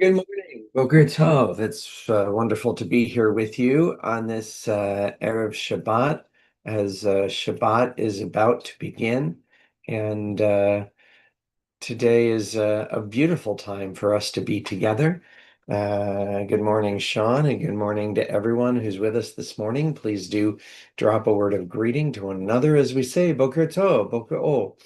Good morning, Boker Tov. It's wonderful to be here with you on this Erev Shabbat as Shabbat is about to begin. And today is a beautiful time for us to be together. Good morning, Sean, and good morning to everyone who's with us this morning. Please do drop a word of greeting to one another as we say Boker Tov, Boker O.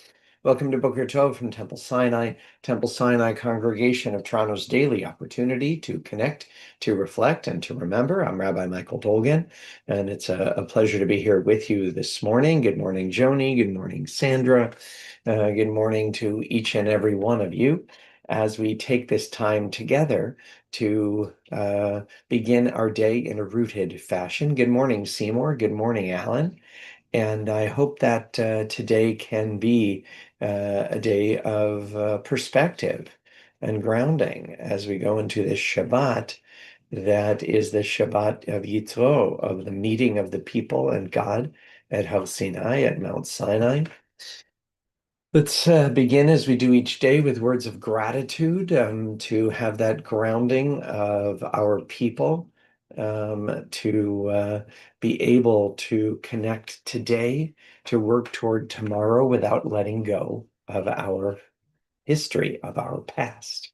Welcome to Boker Tov from Temple Sinai. Temple Sinai congregation of Toronto's daily opportunity to connect, to reflect, and to remember. I'm Rabbi Michael Dolgan, and it's a pleasure to be here with you this morning. Good morning, Joni. Good morning, Sandra. Good morning to each and every one of you as we take this time together to begin our day in a rooted fashion. Good morning, Seymour. Good morning, Alan. And I hope that today can be a day of perspective and grounding as we go into this Shabbat that is the Shabbat of Yitro, of the meeting of the people and God at Har Sinai, at Mount Sinai. Let's begin as we do each day with words of gratitude to have that grounding of our people, to be able to connect today, to work toward tomorrow without letting go of our history, of our past.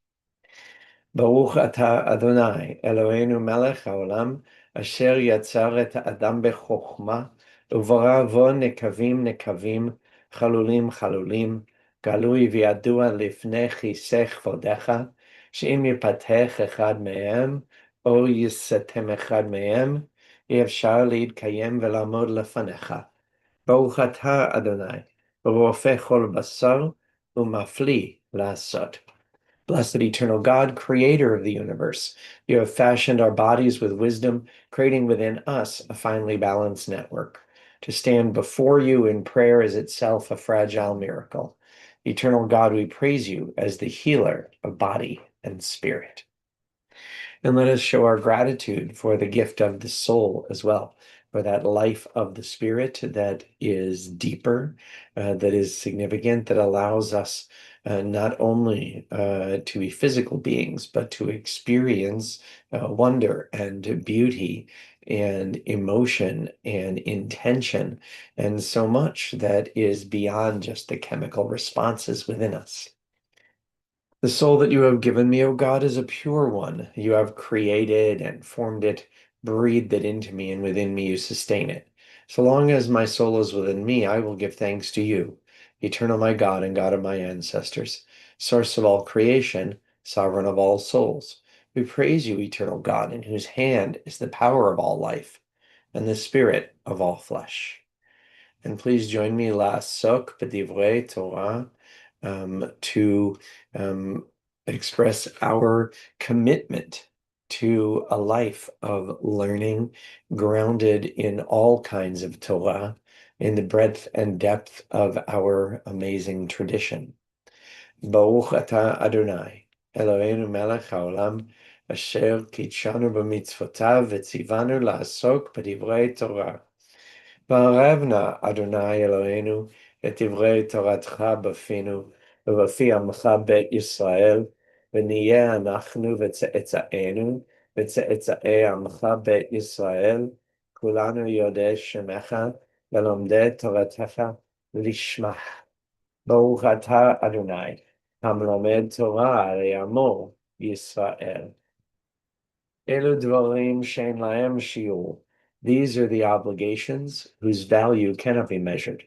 Baruch atah Adonai, Eloheinu melech haolam, asher yatzar et ha'adam bechokma, uvarah bo nekavim nekavim, chalulim chalulim, galui v'yadua lifnei chisech vodecha, she'im yipatech echad mehem, או יסתם אחד מהם, אי אפשר להתקיים ולעמוד לפניך. ברוך אתה, אדוני, רופא כל בשר, ומפליא לעשות. Blessed eternal God, creator of the universe, you have fashioned our bodies with wisdom, creating within us a finely balanced network. To stand before you in prayer is itself a fragile miracle. Eternal God, we praise you as the healer of body and spirit. And let us show our gratitude for the gift of the soul as well, for that life of the spirit that is deeper, that is significant, that allows us not only to be physical beings, but to experience wonder and beauty and emotion and intention, and so much that is beyond just the chemical responses within us. The soul that you have given me, O God, is a pure one. You have created and formed it, breathed it into me, and within me you sustain it. So long as my soul is within me, I will give thanks to you, eternal my God and God of my ancestors, source of all creation, sovereign of all souls. We praise you, eternal God, in whose hand is the power of all life and the spirit of all flesh. And please join me la'asok b'divrei Torah to express our commitment to a life of learning grounded in all kinds of Torah, in the breadth and depth of our amazing tradition. Baruch atah Adonai, Eloheinu melech haolam, asher kitshanu b'mitzvotav v'tzivanu la'asok b'divrei Torah. בערב נא אדוני אלוהינו את דברי תורתך בפינו ובפי עמך בית ישראל, ונהיה אנחנו וצאצאינו וצאצאי עמך בית ישראל, כולנו יודעי שמך ולומדי תורתך לשמך. ברוך אתה אדוני, המלמד תורה על עמו ישראל. אלו דברים שאין להם שיעור. These are the obligations whose value cannot be measured.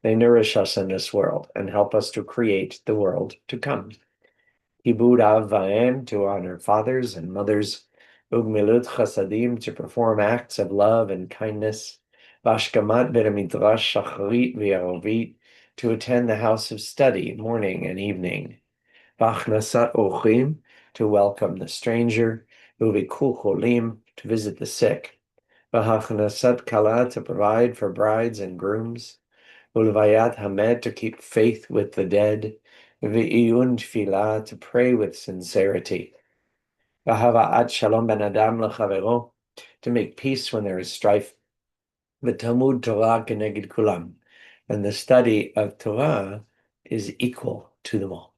They nourish us in this world and help us to create the world to come. Kibud av va'em, to honor fathers and mothers. Ugmilut chasadim, to perform acts of love and kindness. Vashkamat bet midrash shacharit v'yarovit, to attend the house of study morning and evening. Vachnasat ochim, to welcome the stranger. Uvikul cholim, to visit the sick. V'hachnasat kala, to provide for brides and grooms. Ulvayat hamed, to keep faith with the dead. V'iyun tfilah, to pray with sincerity. V'hava'at shalom ben adam lechavero, to make peace when there is strife. V'talmud Torah keneged kulam, and the study of Torah is equal to them all.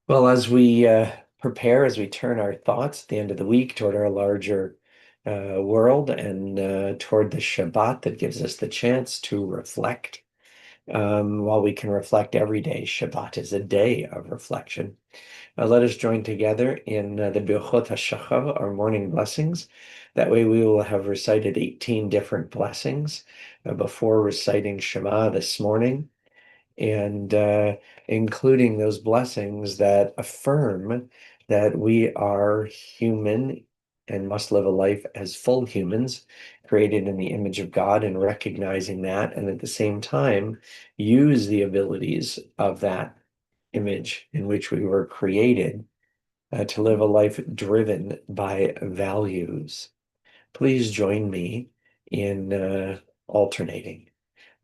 Well, as we prepare as we turn our thoughts at the end of the week toward our larger world and toward the Shabbat that gives us the chance to reflect. While we can reflect every day, Shabbat is a day of reflection. Let us join together in the Birchot HaShachar, our morning blessings. That way we will have recited 18 different blessings before reciting Shema this morning, and including those blessings that affirm that we are human and must live a life as full humans, created in the image of God, and recognizing that, and at the same time, use the abilities of that image in which we were created to live a life driven by values. Please join me in alternating.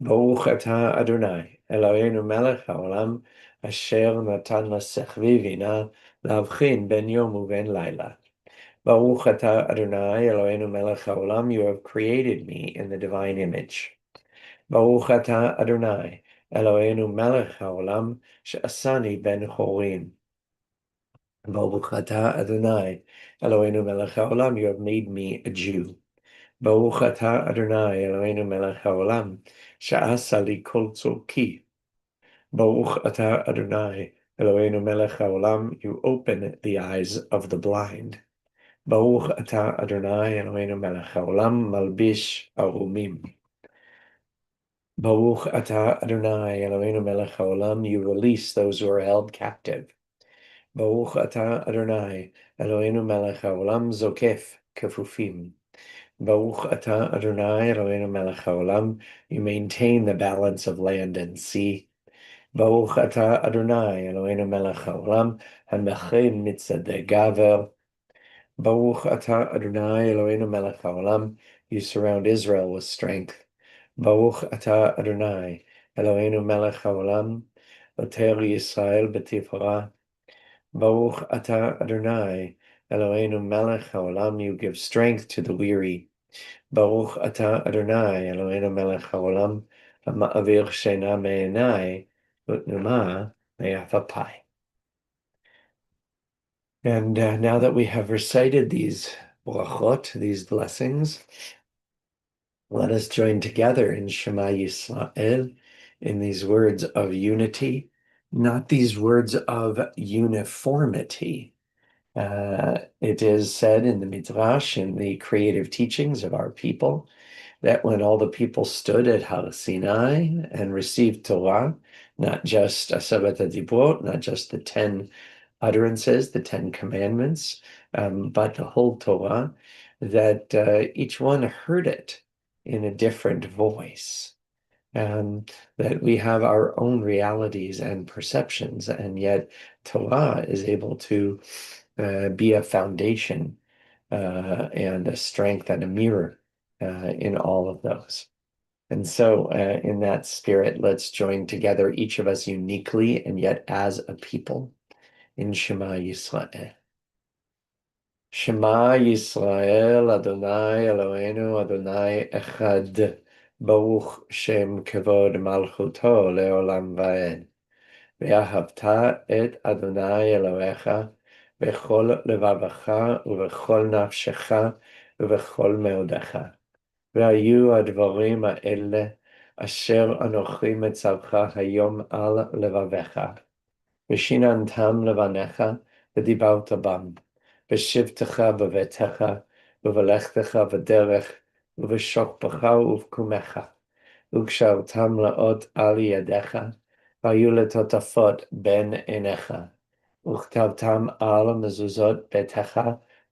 Baruch atah Adonai, Eloheinu melech haolam, asher natan l'sechvi vina, להבחין ben yom uben laila. Baruch atah Adonai, Eloheinu melech haolam, you have created me in the divine image. Baruch atah Adonai, Eloheinu melech haolam, she'asani ben chorim. Baruch atah Adonai, Eloheinu melech haolam, you have made me a Jew. Baruch atah Adonai, Eloheinu melech haolam, she'asa li kol tzorki. Baruch atah Adonai, Eloheinu melech haolam, you open the eyes of the blind. Baruch atah Adonai, Eloheinu melech haolam, malbish arumim. Baruch atah Adonai, Eloheinu melech haolam, you release those who are held captive. Baruch atah Adonai, Eloheinu melech haolam, zokef kefufim. Baruch atah Adonai, Eloheinu melech haolam, you maintain the balance of land and sea. Baruch atah Adonai, Eloheinu melech haolam, hamechem mitzadeh gaver. Baruch atah Adonai, Eloheinu melech haolam, you surround Israel with strength. Baruch atah Adonai, Eloheinu melech haolam, oter Yisrael b'tifara. Baruch atah Adonai, Eloheinu melech haolam, you give strength to the weary. Baruch atah Adonai, Eloheinu melech haolam, hama'avir shena me'enai, utnuma me'afapai. And now that we have recited these brachot, these blessings, let us join together in Shema Yisrael, in these words of unity, not these words of uniformity. It is said in the Midrash, in the creative teachings of our people, that when all the people stood at Har Sinai and received Torah, not just Asavat HaDibrot, not just the 10 utterances, the 10 commandments, but the whole Torah, that each one heard it in a different voice. That we have our own realities and perceptions, and yet Torah is able to be a foundation and a strength and a mirror in all of those. And so in that spirit, let's join together, each of us uniquely and yet as a people, in Shema Yisrael. Shema Yisrael, Adonai Eloheinu, Adonai Echad, Baruch Shem Kevod Malchuto Leolam Vaed. Ve'ahavta et Adonai Elohecha, bechol levavecha, ubechol nafshecha, ubechol meodecha. והיו הדברים האלה אשר אנוכי מצווך היום על לבביך, ושיננתם לבניך ודיברת בם, בשבתך בביתך, ובלכתך בדרך, ובשוכבך ובקומך, וקשרתם לאות על ידיך, והיו לטוטפות בין עיניך, וכתבתם על מזוזות ביתך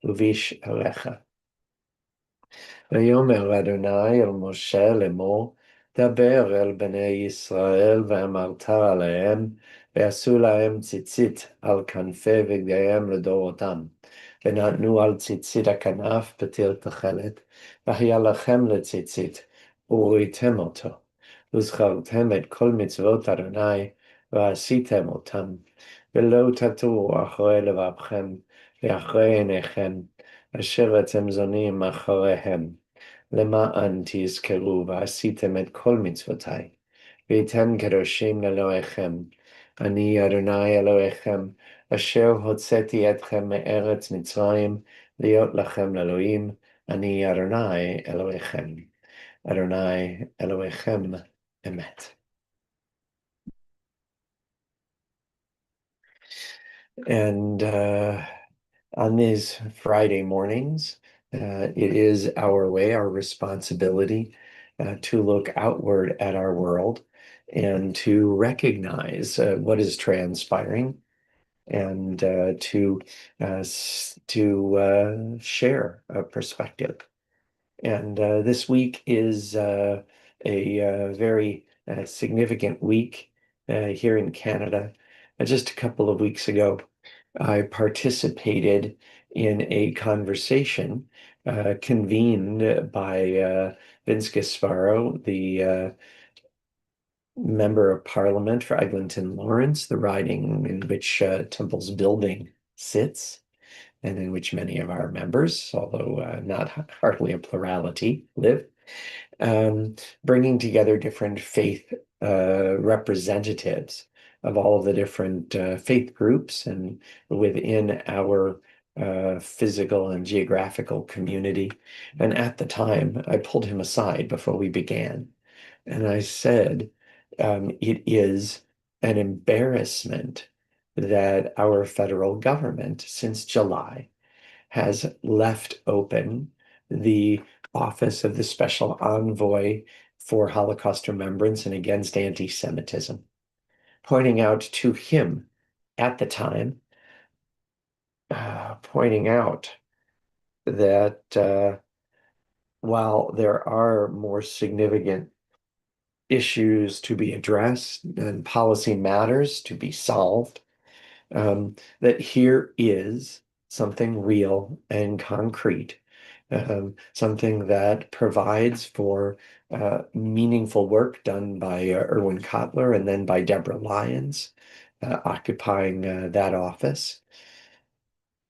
ובשעריך. ויאמר אדוני אל משה לאמור, דבר אל בני ישראל ואמרת עליהם, ועשו להם ציצית על כנפי בגדיהם לדורותם, ונתנו על ציצית הכנף פתיל תכלת, והיה לכם לציצית, וראיתם אותו, וזכרתם את כל מצוות אדוני, ועשיתם אותם, ולא תטורו אחרי לבבכם, ואחרי עיניכם, אשר אתם זונים אחריהם. למען תזכרו ועשיתם את כל מצוותיי, והייתם קדושים לאלוהיכם. אני אדוני אלוהיכם, אשר הוצאתי אתכם מארץ מצרים להיות לכם לאלוהים, אני אדוני אלוהיכם. אדוני אלוהיכם אמת. And on these Friday mornings, it is our way, our responsibility to look outward at our world and to recognize what is transpiring and to share a perspective. And this week is a very significant week here in Canada. Just a couple of weeks ago, I participated in a conversation convened by Vince Gasparo, the member of Parliament for Eglinton Lawrence, the riding in which Temple's building sits, and in which many of our members, although not hardly a plurality, live, bringing together different faith representatives of all of the different faith groups and within our physical and geographical community. And at the time, I pulled him aside before we began, and I said, it is an embarrassment that our federal government, since July, has left open the office of the Special Envoy for Holocaust Remembrance and Against Anti-Semitism, pointing out to him at the time, pointing out that while there are more significant issues to be addressed and policy matters to be solved, that here is something real and concrete, something that provides for meaningful work done by Erwin Kotler and then by Deborah Lyons, occupying that office.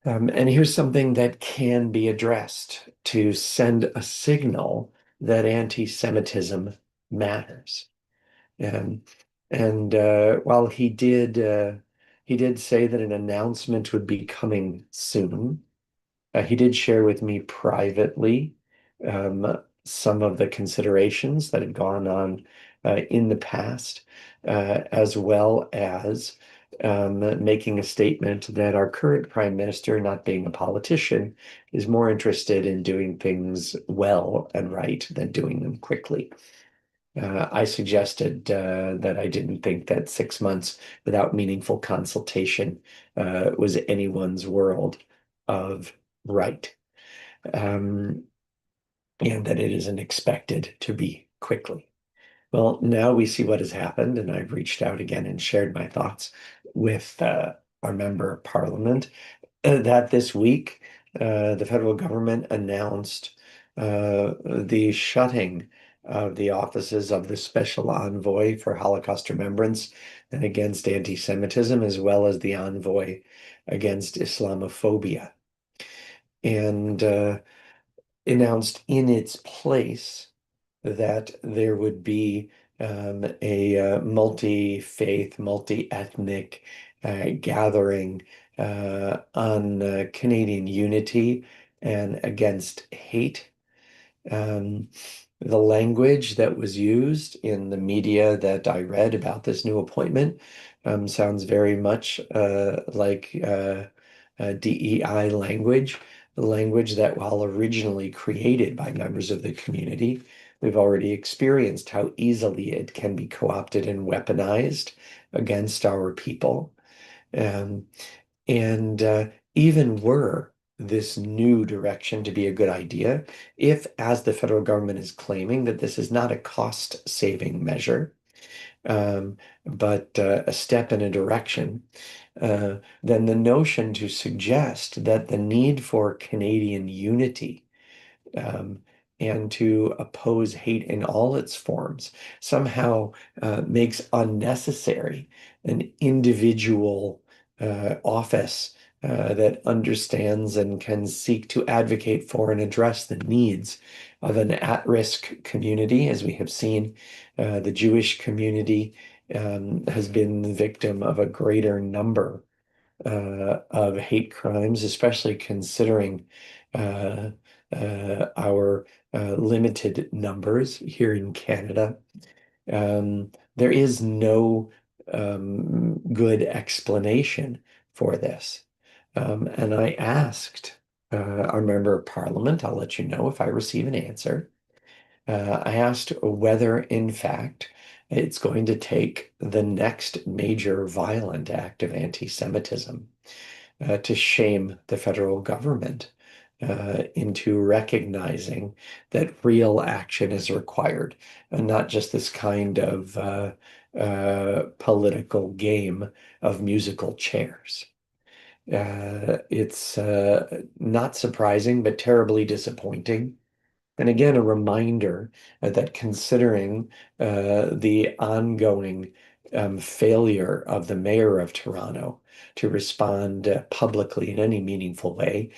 And here's something that can be addressed to send a signal that anti-Semitism matters. Um, and while he did say that an announcement would be coming soon, he did share with me privately some of the considerations that had gone on in the past, as well as making a statement that our current prime minister, not being a politician, is more interested in doing things well and right than doing them quickly. I suggested that I didn't think that 6 months without meaningful consultation was anyone's world of right, and that it isn't expected to be quickly. Well, now we see what has happened, and I've reached out again and shared my thoughts with our member of parliament that this week the federal government announced the shutting of the offices of the Special Envoy for Holocaust Remembrance and Against Anti-Semitism, as well as the Envoy Against Islamophobia, and announced in its place that there would be a multi-faith, multi-ethnic gathering on Canadian unity and against hate. The language that was used in the media that I read about this new appointment sounds very much like DEI language, the language that, while originally created by members of the community, we've already experienced how easily it can be co-opted and weaponized against our people. Um, and even were this new direction to be a good idea, if, as the federal government is claiming, that this is not a cost-saving measure, but a step in a direction, then the notion to suggest that the need for Canadian unity um, and to oppose hate in all its forms somehow makes unnecessary an individual office that understands and can seek to advocate for and address the needs of an at-risk community. As we have seen, the Jewish community has been the victim of a greater number of hate crimes, especially considering uh, our limited numbers here in Canada. There is no good explanation for this. And I asked our member of parliament, I'll let you know if I receive an answer. I asked whether, in fact, it's going to take the next major violent act of anti-Semitism to shame the federal government into recognizing that real action is required and not just this kind of political game of musical chairs. It's not surprising, but terribly disappointing. And again, a reminder that considering the ongoing failure of the mayor of Toronto to respond publicly in any meaningful way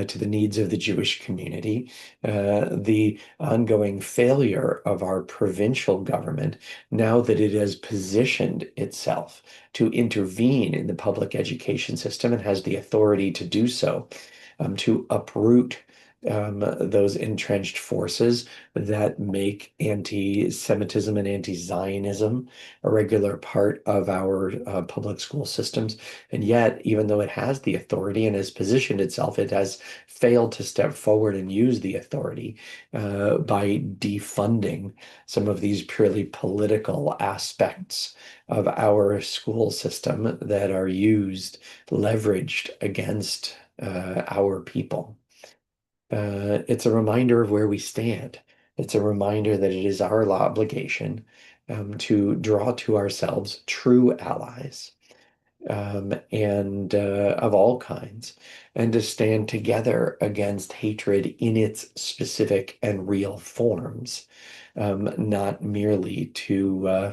to the needs of the Jewish community, the ongoing failure of our provincial government, now that it has positioned itself to intervene in the public education system and has the authority to do so, to uproot those entrenched forces that make anti-Semitism and anti-Zionism a regular part of our public school systems. And yet, even though it has the authority and has positioned itself, it has failed to step forward and use the authority by defunding some of these purely political aspects of our school system that are leveraged against our people. It's a reminder of where we stand. It's a reminder that it is our obligation to draw to ourselves true allies and of all kinds, and to stand together against hatred in its specific and real forms, not merely to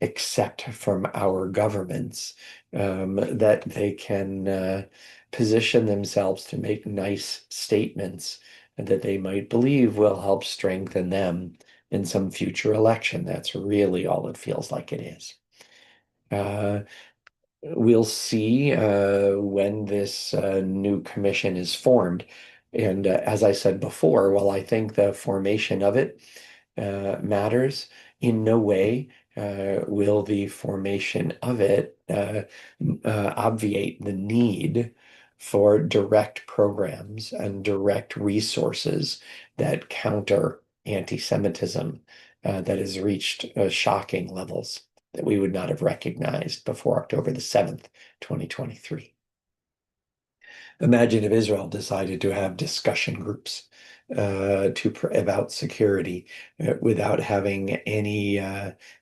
accept from our governments that they can position themselves to make nice statements that they might believe will help strengthen them in some future election. That's really all it feels like it is. Uh, We'll see when this new commission is formed. And as I said before, while I think the formation of it matters, in no way will the formation of it obviate the need for direct programs and direct resources that counter anti-Semitism that has reached shocking levels that we would not have recognized before October the 7th, 2023. Imagine if Israel decided to have discussion groups about security without having any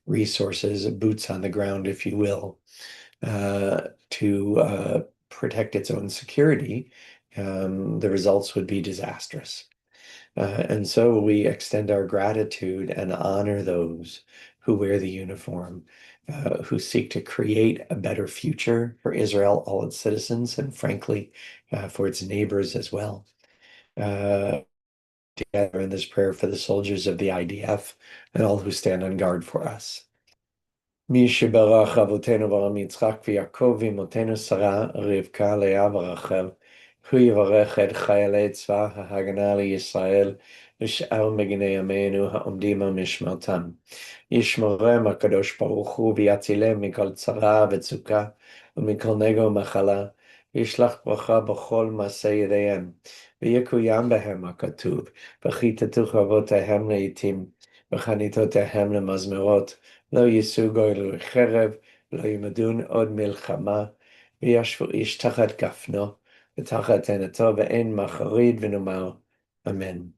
resources, boots on the ground, if you will, to protect its own security. The results would be disastrous. And so we extend our gratitude and honor those who wear the uniform, who seek to create a better future for Israel, all its citizens, and frankly, for its neighbors as well. Uh, Together in this prayer for the soldiers of the IDF and all who stand on guard for us. מי שברך אבותינו אברהם יצחק ויעקב ואמותינו שרה רבקה לאה ורחל הוא יברך את חיילי צבא ההגנה לישראל ושאר מגיני עמנו העומדים על משמרתם. ישמרם הקדוש ברוך הוא ויצילם מכל צרה וצוקה ומכל נגע ומחלה וישלח ברכה בכל מעשה ידיהם ויקוים בהם הכתוב וכיתתו חרבותיהם לעתים וחניתותיהם למזמרות לא יישאו גוי לחרב, לא ימדון עוד מלחמה, וישבו איש תחת גפנו, ותחת תאנתו, ואין מחריד ונאמר, Amen.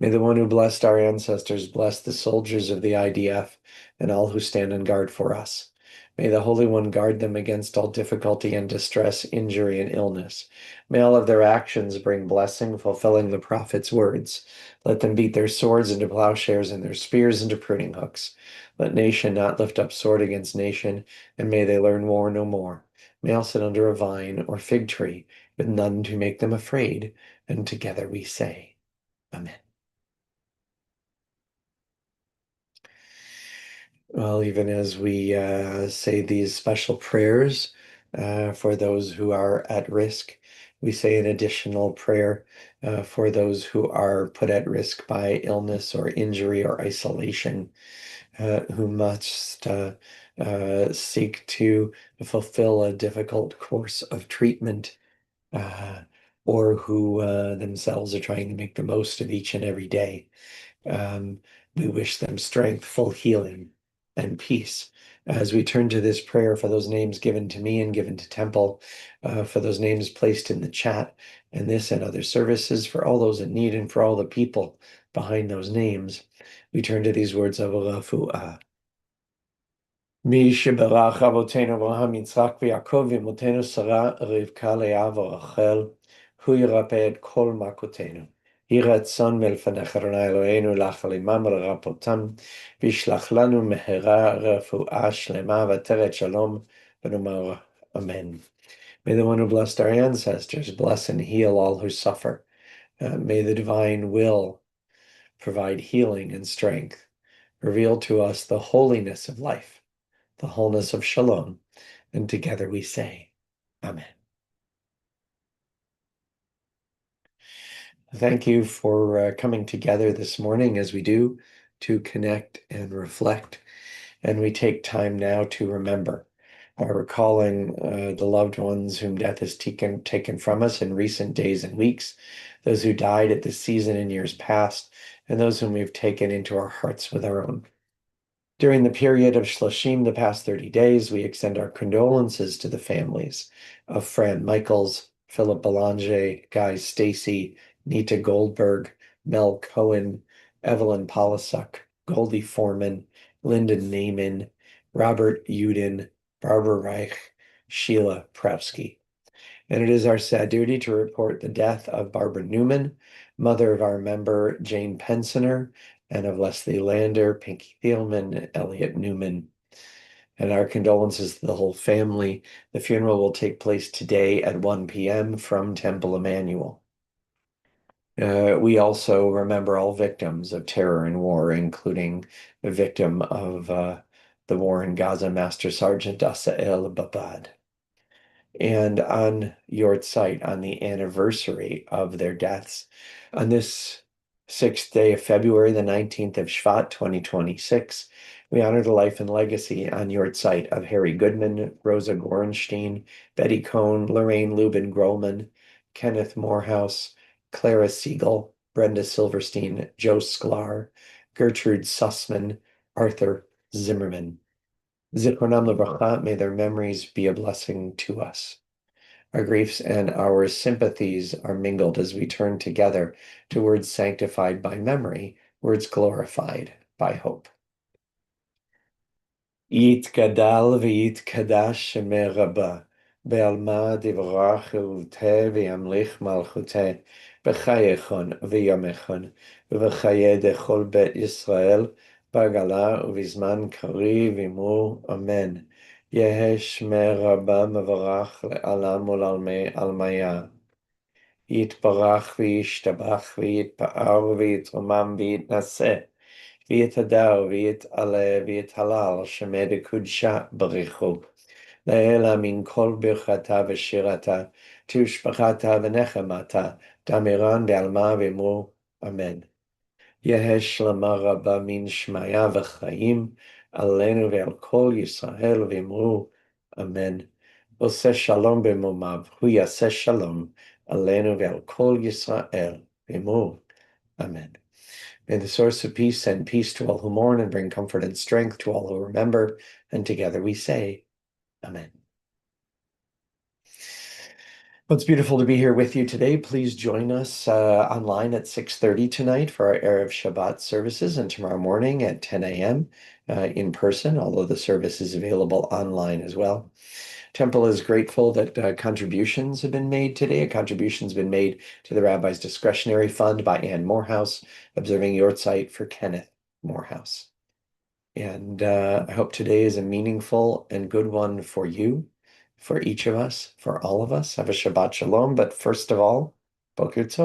May the one who blessed our ancestors bless the soldiers of the IDF and all who stand on guard for us. May the Holy One guard them against all difficulty and distress, injury and illness. May all of their actions bring blessing, fulfilling the prophet's words. Let them beat their swords into plowshares and their spears into pruning hooks. Let nation not lift up sword against nation, and may they learn war no more. May all sit under a vine or fig tree, with none to make them afraid, and together we say, Amen. Well, even as we say these special prayers for those who are at risk. We say an additional prayer for those who are put at risk by illness or injury or isolation, who must seek to fulfill a difficult course of treatment, uh, or who themselves are trying to make the most of each and every day. Um, we wish them strength, full healing, and peace. As we turn to this prayer for those names given to me and given to Temple, for those names placed in the chat, and this and other services, for all those in need and for all the people behind those names, we turn to these words of Rafu'ah. מי שבירך אבותינו אברהם, יצחק ויעקב, ואמותינו שרה, רבקה, לאה ורחל, הוא ירפא את כל מכותינו. יהי רצון מלפניך, אדוני אלוהינו, להחל עמם ולרפאותם, וישלח לנו מהרה רפואה שלמה ועטרת שלום, ונאמר Amen. May the one who blessed our ancestors bless and heal all who suffer. May the divine will provide healing and strength. Reveal to us the holiness of life, the wholeness of shalom, and together we say, Amen. Thank you for coming together this morning as we do to connect and reflect. And we take time now to remember by recalling the loved ones whom death has taken from us in recent days and weeks, those who died at this season in years past, and those whom we've taken into our hearts with our own. During the period of Shloshim, the past 30 days, we extend our condolences to the families of Fran Michaels, Philip Belanger, Guy Stacy, Nita Goldberg, Mel Cohen, Evelyn Polisuk, Goldie Foreman, Lyndon Naiman, Robert Uden, Barbara Reich, Sheila Prevsky. And it is our sad duty to report the death of Barbara Newman, mother of our member Jane Pensioner, and of Leslie Lander, Pinky Thielman, and Elliot Newman. And our condolences to the whole family. The funeral will take place today at 1 p.m. from Temple Emmanuel. We also remember all victims of terror and war, including the victim of the war in Gaza, Master Sergeant Asael Babad. And on Yahrzeit, on the anniversary of their deaths, on this 6th day of February, the 19th of Shvat, 2026, we honor the life and legacy on Yahrzeit of Harry Goodman, Rosa Gorenstein, Betty Cohn, Lorraine Lubin Grolman, Kenneth Morehouse, Clara Siegel, Brenda Silverstein, Joe Sklar, Gertrude Sussman, Arthur Zimmerman. Zichronam Livracha, may their memories be a blessing to us. Our griefs and our sympathies are mingled as we turn together to words sanctified by memory, words glorified by hope. Yitgadal v'yitkadash shemeh Rabbah, be'alma divrach uvteh v'yamlich malchuteh, b'chayechon v'yamechon, v'chaye dechol bet Yisrael, b'agala uvizman kari v'imru, Amen. Yehe shmeh Rabbah mevarach le'alam u'lalmei almaya. Yitbarach v'yishtabach v'yitpa'ar v'yitromam v'yitnaseh. ויתהדר ויתעלה ויתהלל שמי דקודשה בריחו. לאלה מן כל ברכתה ושירתה, תושבחתה ונחמתה, תמירן בעלמה ואמרו אמן. יהא שלמה רבה מן שמיה וחיים, עלינו ועל כל ישראל ואמרו אמן. עושה שלום במומיו, הוא יעשה שלום עלינו ועל כל ישראל ואמרו אמן. May the source of peace send peace to all who mourn and bring comfort and strength to all who remember. And together we say, Amen. Well, it's beautiful to be here with you today. Please join us online at 6:30 tonight for our Erev Shabbat services, and tomorrow morning at 10 a.m. In person, although the service is available online as well. Temple is grateful that contributions have been made today. A contribution has been made to the Rabbi's Discretionary Fund by Ann Morehouse, observing Yahrzeit for Kenneth Morehouse. And I hope today is a meaningful and good one for you, for each of us, for all of us. Have a Shabbat Shalom. But first of all, Boker Tov.